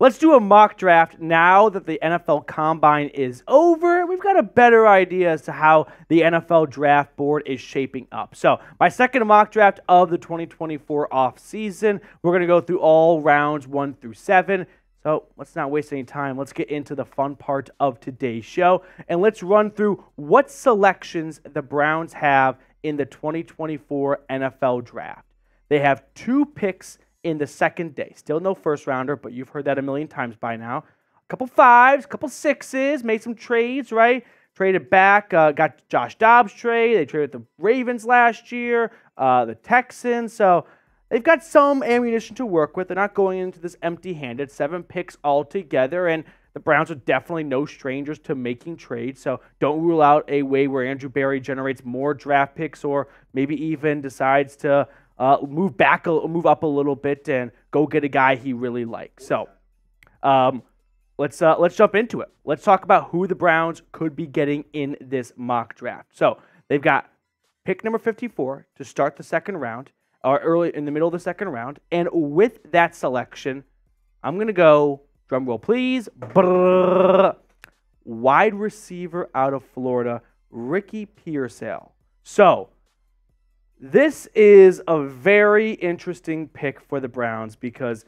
let's do a mock draft now that the NFL Combine is over. We've got a better idea as to how the NFL draft board is shaping up. So my second mock draft of the 2024 offseason, we're going to go through all rounds 1 through 7. So let's not waste any time. Let's get into the fun part of today's show, and let's run through what selections the Browns have in the 2024 NFL draft. They have 2 picks in the second day. Still no first rounder, but you've heard that a million times by now. A couple 5s, a couple 6s, made some trades, right? Traded back, got Josh Dobbs trade. They traded with the Ravens last year, the Texans. So they've got some ammunition to work with. They're not going into this empty-handed. 7 picks altogether, and the Browns are definitely no strangers to making trades. So don't rule out a way where Andrew Berry generates more draft picks, or maybe even decides to move up a little bit and go get a guy he really likes. So let's jump into it. Let's talk about who the Browns could be getting in this mock draft. So they've got pick number 54 to start the second round, or early in the middle of the second round. And with that selection, I'm going to go, drum roll please, wide receiver out of Florida, Ricky Pearsall. So this is a very interesting pick for the Browns because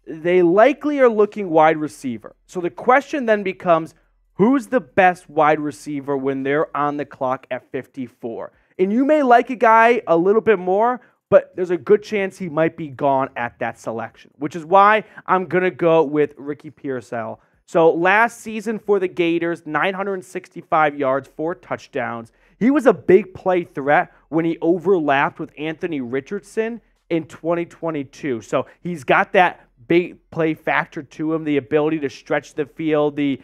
they likely are looking wide receiver. So the question then becomes, who's the best wide receiver when they're on the clock at 54? And you may like a guy a little bit more, but there's a good chance he might be gone at that selection, which is why I'm going to go with Ricky Pearsall. So last season for the Gators, 965 yards, 4 touchdowns. He was a big play threat when he overlapped with Anthony Richardson in 2022. So he's got that big play factor to him, the ability to stretch the field, the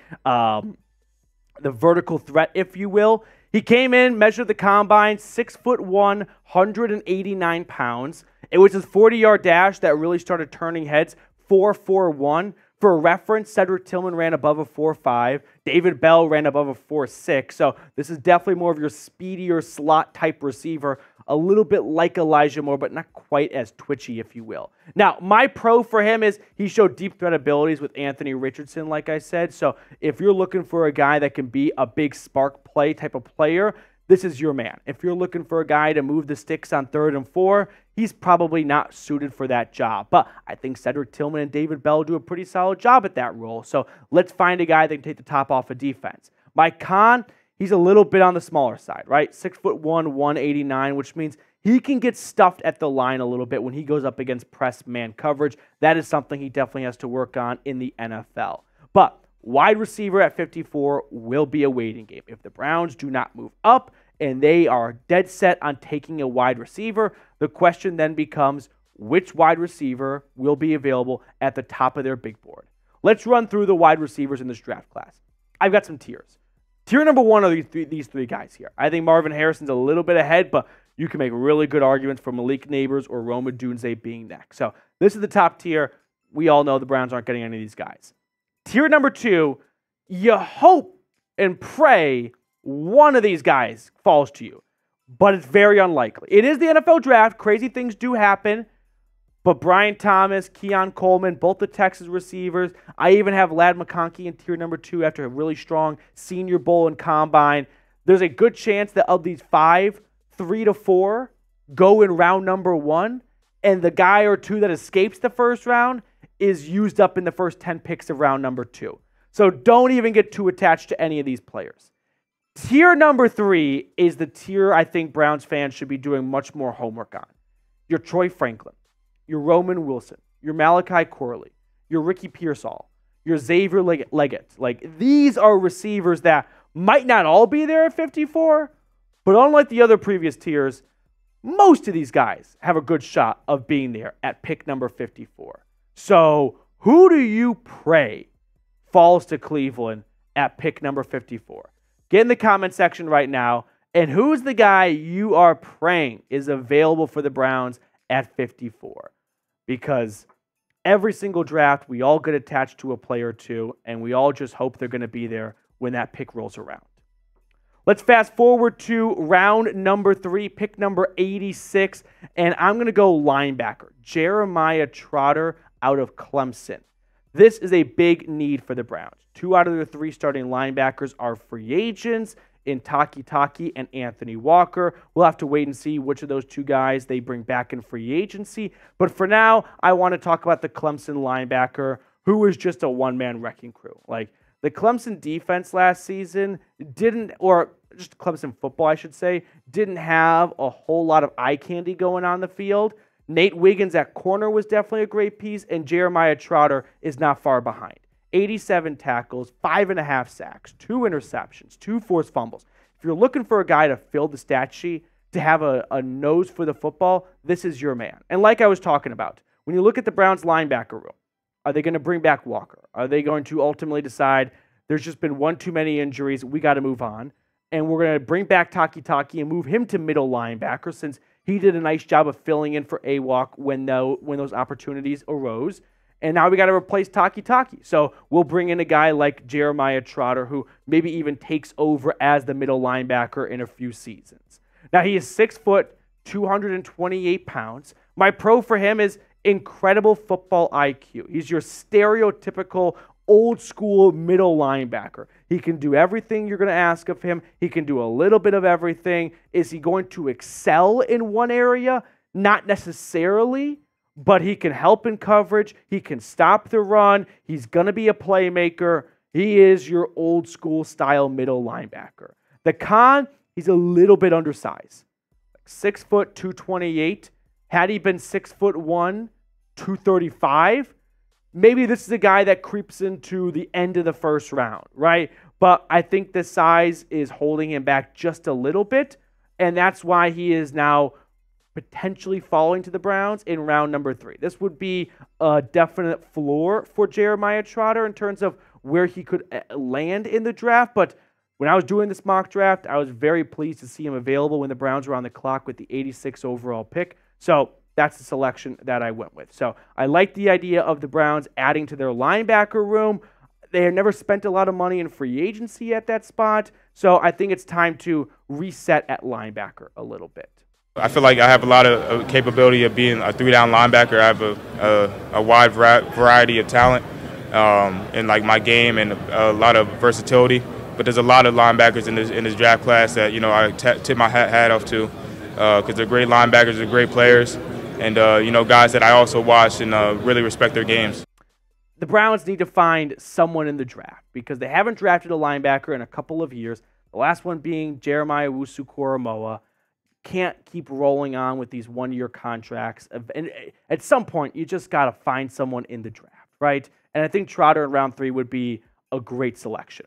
vertical threat, if you will. He came in, measured the combine, 6'1", 189 pounds. It was his 40-yard dash that really started turning heads, 4.41. For reference, Cedric Tillman ran above a 4.5. David Bell ran above a 4.6. So this is definitely more of your speedier slot type receiver, a little bit like Elijah Moore, but not quite as twitchy, if you will. Now, my pro for him is he showed deep threat abilities with Anthony Richardson, like I said. So if you're looking for a guy that can be a big spark play type of player, this is your man. If you're looking for a guy to move the sticks on 3rd and 4, he's probably not suited for that job. But I think Cedric Tillman and David Bell do a pretty solid job at that role. So let's find a guy that can take the top off of defense. Mike Kahn, he's a little bit on the smaller side, right? 6'1", 189, which means he can get stuffed at the line a little bit when he goes up against press man coverage. That is something he definitely has to work on in the NFL. But wide receiver at 54 will be a waiting game. If the Browns do not move up and they are dead set on taking a wide receiver, the question then becomes, which wide receiver will be available at the top of their big board? Let's run through the wide receivers in this draft class. I've got some tiers. Tier number 1 are these three guys here. I think Marvin Harrison's a little bit ahead, but you can make really good arguments for Malik Neighbors or Rome Odunze being next. So this is the top tier. We all know the Browns aren't getting any of these guys. Tier number 2, you hope and pray one of these guys falls to you, but it's very unlikely. It is the NFL draft. Crazy things do happen, but Brian Thomas, Keon Coleman, both the Texas receivers. I even have Ladd McConkey in tier number 2 after a really strong Senior Bowl and Combine. There's a good chance that of these 5, 3 to 4 go in round number 1, and the guy or two that escapes the first round is used up in the first 10 picks of round number 2. So don't even get too attached to any of these players. Tier number 3 is the tier I think Browns fans should be doing much more homework on. Your Troy Franklin, your Roman Wilson, your Malachi Corley, your Ricky Pearsall, your Xavier Leggett. Like, these are receivers that might not all be there at 54, but unlike the other previous tiers, most of these guys have a good shot of being there at pick number 54. So who do you pray falls to Cleveland at pick number 54? Get in the comment section right now. And who's the guy you are praying is available for the Browns at 54? Because every single draft, we all get attached to a player or two, and we all just hope they're going to be there when that pick rolls around. Let's fast forward to round number 3, pick number 86, and I'm going to go linebacker, Jeremiah Trotter out of Clemson. This is a big need for the Browns. 2 out of their 3 starting linebackers are free agents in Taki and Anthony Walker. We'll have to wait and see which of those 2 guys they bring back in free agency. But for now, I want to talk about the Clemson linebacker, who was just a one-man wrecking crew. Like, the Clemson defense last season just Clemson football, I should say, didn't have a whole lot of eye candy going on the field. Nate Wiggins at corner was definitely a great piece, and Jeremiah Trotter is not far behind. 87 tackles, 5.5 sacks, 2 interceptions, 2 forced fumbles. If you're looking for a guy to fill the stat sheet, to have a nose for the football, this is your man. And like I was talking about, when you look at the Browns linebacker room, are they going to bring back Walker? Are they going to ultimately decide there's just been one too many injuries, we got to move on, and we're going to bring back Taki and move him to middle linebacker since he did a nice job of filling in for AWOC when those opportunities arose. And now we got to replace Taki. So we'll bring in a guy like Jeremiah Trotter, who maybe even takes over as the middle linebacker in a few seasons. Now, he is 6 foot, 228 pounds. My pro for him is incredible football IQ. He's your stereotypical old school middle linebacker. He can do everything you're going to ask of him. He can do a little bit of everything. Is he going to excel in one area? Not necessarily, but he can help in coverage. He can stop the run. He's going to be a playmaker. He is your old school style middle linebacker. The con, he's a little bit undersized. 6 foot, 228. Had he been 6'1", 235, maybe this is a guy that creeps into the end of the first round, right? But I think the size is holding him back just a little bit, and that's why he is now potentially falling to the Browns in round number 3. This would be a definite floor for Jeremiah Trotter in terms of where he could land in the draft, but when I was doing this mock draft, I was very pleased to see him available when the Browns were on the clock with the 86 overall pick. So that's the selection that I went with. So I like the idea of the Browns adding to their linebacker room. They have never spent a lot of money in free agency at that spot. So I think it's time to reset at linebacker a little bit. I feel like I have a lot of capability of being a 3-down linebacker. I have a wide variety of talent in like my game and a lot of versatility. But there's a lot of linebackers in this draft class that I tip my hat off to because they're great linebackers, they're great players, and guys that I also watch and really respect their games. The Browns need to find someone in the draft because they haven't drafted a linebacker in a couple of years. The last one being Jeremiah Owusu-Koramoah. Can't keep rolling on with these one-year contracts. And at some point, you just got to find someone in the draft, right? And I think Trotter in round 3 would be a great selection.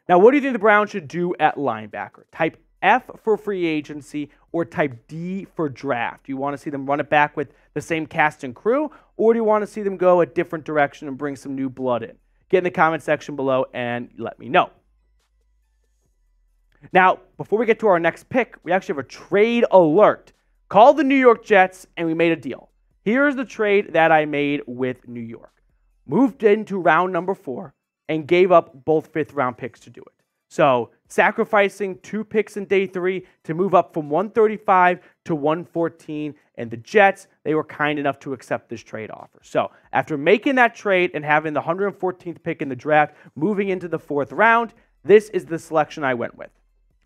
Now, what do you think the Browns should do at linebacker? Type F for free agency or type D for draft? Do you want to see them run it back with the same cast and crew, or do you want to see them go a different direction and bring some new blood in? Get in the comment section below and let me know. Now, before we get to our next pick, we actually have a trade alert. Called the New York Jets, and we made a deal. Here's the trade that I made with New York. Moved into round number 4 and gave up both 5th-round picks to do it. So, sacrificing 2 picks in day 3 to move up from 135 to 114, and the Jets, they were kind enough to accept this trade offer. So, after making that trade and having the 114th pick in the draft, moving into the 4th round, this is the selection I went with.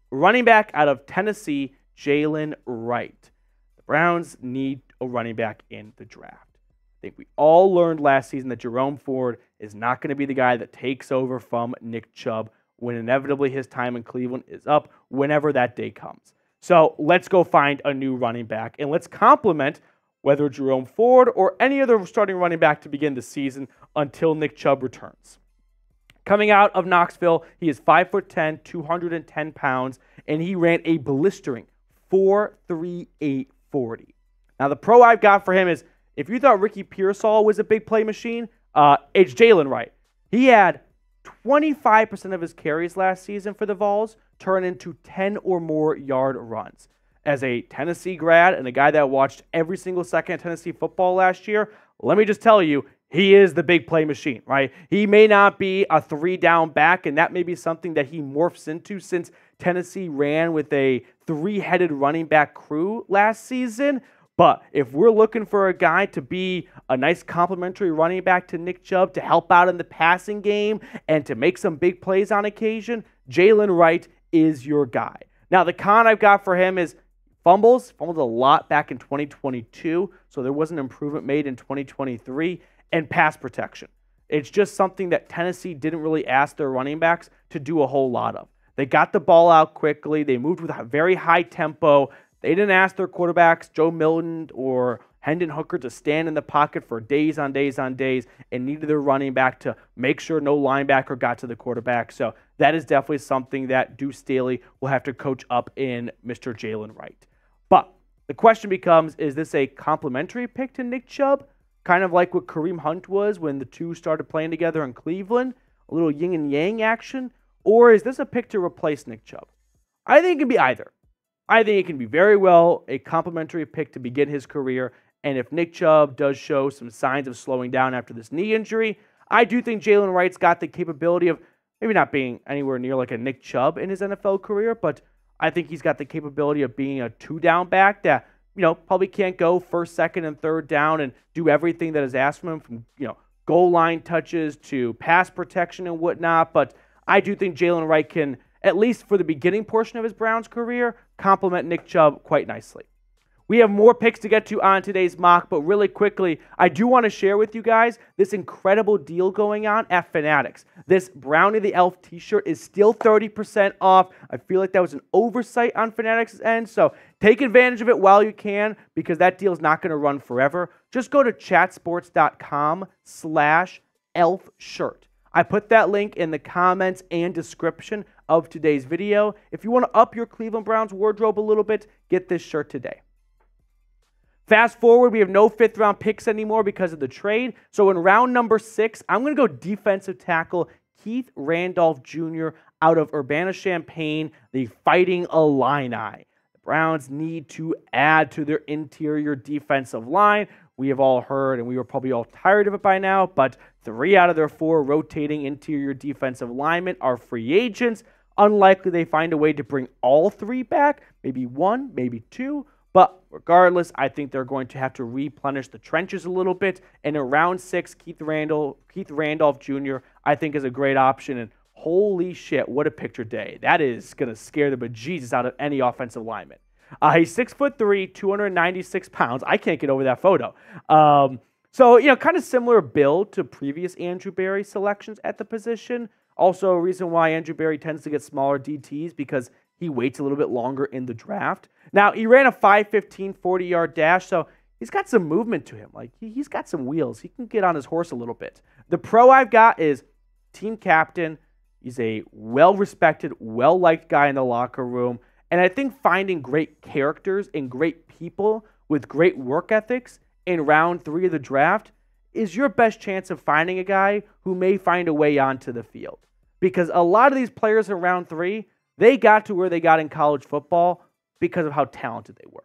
Running back out of Tennessee, Jaylen Wright. The Browns need a running back in the draft. I think we all learned last season that Jerome Ford is not going to be the guy that takes over from Nick Chubb when inevitably his time in Cleveland is up, whenever that day comes. So let's go find a new running back, and let's complement whether Jerome Ford or any other starting running back to begin the season until Nick Chubb returns. Coming out of Knoxville, he is 5'10", 210 pounds, and he ran a blistering 4.38 40. Now, the pro I've got for him is, if you thought Ricky Pearsall was a big play machine, it's Jaylen Wright. He had 25% of his carries last season for the Vols turn into 10 or more yard runs. As a Tennessee grad and a guy that watched every single second of Tennessee football last year, let me just tell you, he is the big play machine, right? He may not be a 3-down back, and that may be something that he morphs into since Tennessee ran with a 3-headed running back crew last season, But if we're looking for a guy to be a nice complimentary running back to Nick Chubb, to help out in the passing game and to make some big plays on occasion, Jaylen Wright is your guy. Now, the con I've got for him is fumbled a lot back in 2022, so there was an improvement made in 2023, and pass protection. It's just something that Tennessee didn't really ask their running backs to do a whole lot of. They got the ball out quickly. They moved with a very high tempo. They didn't ask their quarterbacks, Joe Milton or Hendon Hooker, to stand in the pocket for days on days on days, and needed their running back to make sure no linebacker got to the quarterback. So that is definitely something that Deuce Staley will have to coach up in Mr. Jaylen Wright. But the question becomes, is this a complimentary pick to Nick Chubb? Kind of like what Kareem Hunt was when the two started playing together in Cleveland, a little yin and yang action? Or is this a pick to replace Nick Chubb? I think it can be either. I think it can be very well a complimentary pick to begin his career, and if Nick Chubb does show some signs of slowing down after this knee injury, I do think Jaylen Wright's got the capability of maybe not being anywhere near like a Nick Chubb in his NFL career, but I think he's got the capability of being a two-down back that, probably can't go first, second, and third down and do everything that is asked from him, from, goal line touches to pass protection and whatnot. But I do think Jaylen Wright can, at least for the beginning portion of his Browns career, complement Nick Chubb quite nicely. We have more picks to get to on today's mock, but really quickly, I do want to share with you guys this incredible deal going on at Fanatics. This Brownie the Elf t-shirt is still 30% off. I feel like that was an oversight on Fanatics' end, so take advantage of it while you can, because that deal is not going to run forever. Just go to chatsports.com/elfshirt. I put that link in the comments and description of today's video. If you want to up your Cleveland Browns wardrobe a little bit, get this shirt today. Fast forward, we have no fifth-round picks anymore because of the trade. So in round number 6, I'm going to go defensive tackle Keith Randolph Jr. out of Urbana-Champaign, the Fighting Illini. The Browns need to add to their interior defensive line. We have all heard, and we were probably all tired of it by now, but 3 out of their 4 rotating interior defensive linemen are free agents. Unlikely they find a way to bring all 3 back, maybe 1, maybe 2. But regardless, I think they're going to have to replenish the trenches a little bit. And in round 6, Keith Randolph Jr., I think is a great option. And holy shit, what a picture day. That is going to scare the bejesus out of any offensive lineman. He's 6'3", 296 pounds. I can't get over that photo. So, kind of similar build to previous Andrew Berry selections at the position. Also, a reason why Andrew Berry tends to get smaller DTs, because he waits a little bit longer in the draft. Now, he ran a 5.15 40-yard dash, so he's got some movement to him. Like, he's got some wheels. He can get on his horse a little bit. The pro I've got is team captain. He's a well-respected, well-liked guy in the locker room. And I think finding great characters and great people with great work ethics in round 3 of the draft is your best chance of finding a guy who may find a way onto the field. Because a lot of these players in round 3, they got to where they got in college football because of how talented they were.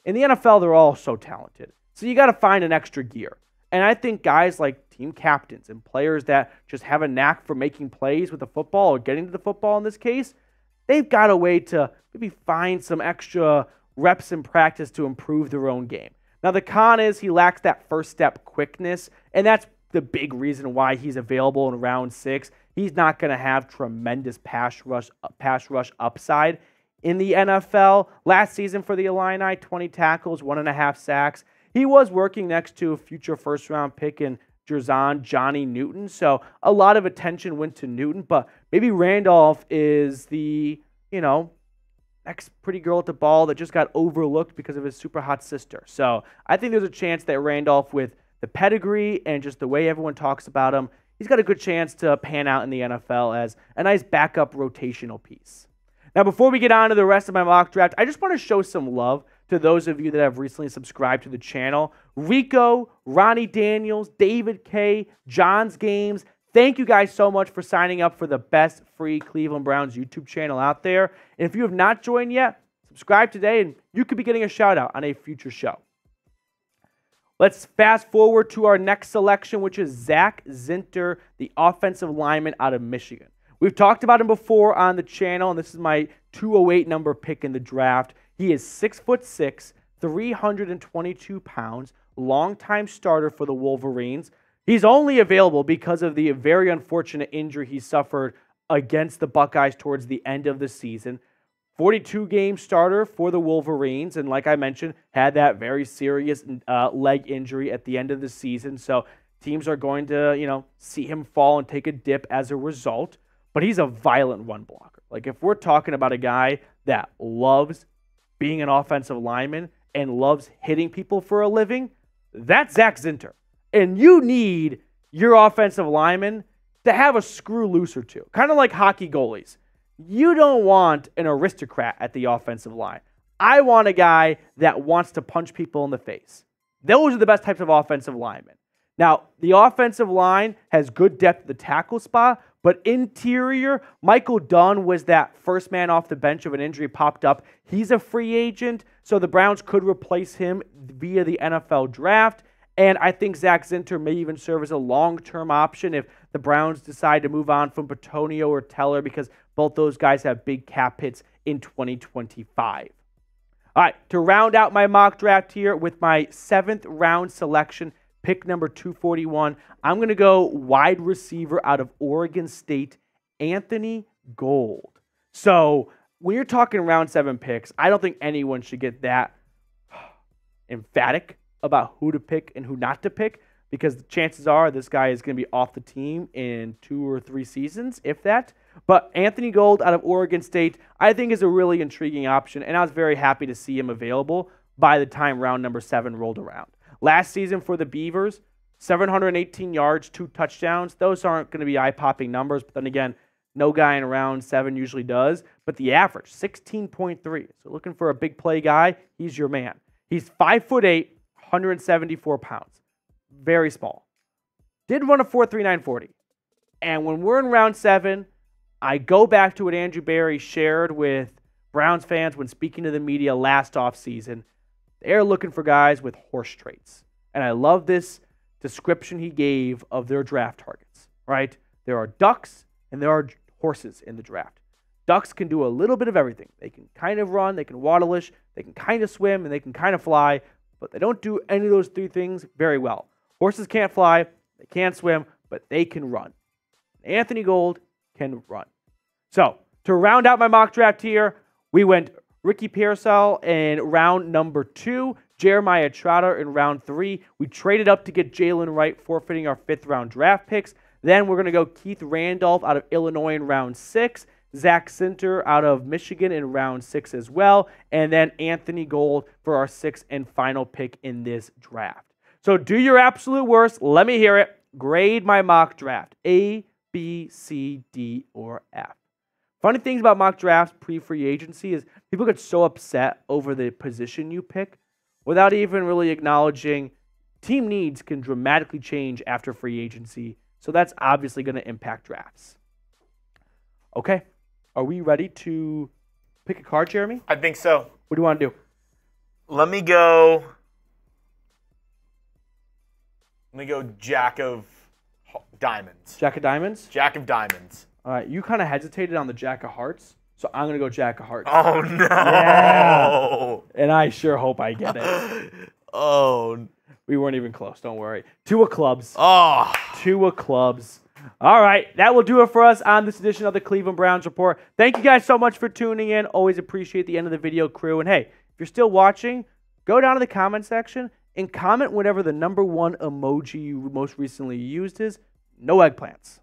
In the NFL, they're all so talented. So you got to find an extra gear. And I think guys like team captains and players that just have a knack for making plays with the football, or getting to the football in this case, they've got a way to maybe find some extra reps in practice to improve their own game. Now, the con is he lacks that first step quickness, and that's the big reason why he's available in round 6. He's not going to have tremendous pass rush upside in the NFL. Last season for the Illini, 20 tackles, 1.5 sacks. He was working next to a future first-round pick in Johnny Newton, so a lot of attention went to Newton, but maybe Randolph is the, next pretty girl at the ball that just got overlooked because of his super hot sister. So I think there's a chance that Randolph, with the pedigree and just the way everyone talks about him, he's got a good chance to pan out in the NFL as a nice backup rotational piece. Now, before we get on to the rest of my mock draft, I just want to show some love to those of you that have recently subscribed to the channel. Rico, Ronnie Daniels, David K, John's Games. Thank you guys so much for signing up for the best free Cleveland Browns YouTube channel out there. And if you have not joined yet, subscribe today and you could be getting a shout out on a future show. Let's fast forward to our next selection, which is Zak Zinter, the offensive lineman out of Michigan. We've talked about him before on the channel, and this is my 208 number pick in the draft. He is 6'6", 322 pounds, longtime starter for the Wolverines. He's only available because of the very unfortunate injury he suffered against the Buckeyes towards the end of the season. 42-game starter for the Wolverines, and like I mentioned, had that very serious leg injury at the end of the season. So teams are going to, see him fall and take a dip as a result. But he's a violent run blocker. Like, if we're talking about a guy that loves being an offensive lineman and loves hitting people for a living, that's Zak Zinter. And you need your offensive lineman to have a screw loose or two, kind of like hockey goalies. You don't want an aristocrat at the offensive line. I want a guy that wants to punch people in the face. Those are the best types of offensive linemen. Now, the offensive line has good depth at the tackle spot, but interior, Michael Dunn was that first man off the bench if an injury popped up. He's a free agent, so the Browns could replace him via the NFL draft. And I think Zak Zinter may even serve as a long-term option if the Browns decide to move on from Petonio or Teller, because both those guys have big cap hits in 2025. All right, to round out my mock draft here with my 7th round selection, pick number 241, I'm going to go wide receiver out of Oregon State, Anthony Gould. So when you're talking round 7 picks, I don't think anyone should get that emphatic about who to pick and who not to pick, because the chances are this guy is going to be off the team in 2 or 3 seasons, if that. But Anthony Gould out of Oregon State, I think, is a really intriguing option, and I was very happy to see him available by the time round number 7 rolled around. Last season for the Beavers, 718 yards, 2 touchdowns. Those aren't going to be eye-popping numbers, but then again, no guy in round 7 usually does. But the average, 16.3. So looking for a big play guy, he's your man. He's 5'8", 174 pounds. Very small. Did run a 4.39 40. And when we're in round 7, I go back to what Andrew Berry shared with Browns fans when speaking to the media last offseason. They're looking for guys with horse traits. And I love this description he gave of their draft targets, right? There are ducks and there are horses in the draft. Ducks can do a little bit of everything. They can kind of run, they can waterlish, they can kind of swim, and they can kind of fly, but they don't do any of those 3 things very well. Horses can't fly, they can't swim, but they can run. Anthony Gould can run. So, to round out my mock draft here, we went Ricky Pearsall in round number 2, Jeremiah Trotter in round 3. We traded up to get Jaylen Wright, forfeiting our 5th round draft picks. Then we're going to go Keith Randolph out of Illinois in round 6, Zak Zinter out of Michigan in round 6 as well, and then Anthony Gould for our 6th and final pick in this draft. So do your absolute worst. Let me hear it. Grade my mock draft. A, B, C, D, or F. Funny things about mock drafts pre-free agency is people get so upset over the position you pick without even really acknowledging team needs can dramatically change after free agency. So that's obviously going to impact drafts. Okay. Are we ready to pick a card, Jeremy? I think so. What do you want to do? Let me go Jack of Diamonds. Jack of Diamonds? Jack of Diamonds. All right. You kind of hesitated on the Jack of Hearts, so I'm going to go Jack of Hearts. Oh, no. Yeah. And I sure hope I get it. Oh. We weren't even close. Don't worry. 2 of clubs. Oh. 2 of clubs. All right. That will do it for us on this edition of the Cleveland Browns Report. Thank you guys so much for tuning in. Always appreciate the end of the video, crew. And hey, if you're still watching, go down to the comment section and comment whatever the #1 emoji you most recently used is. No eggplants.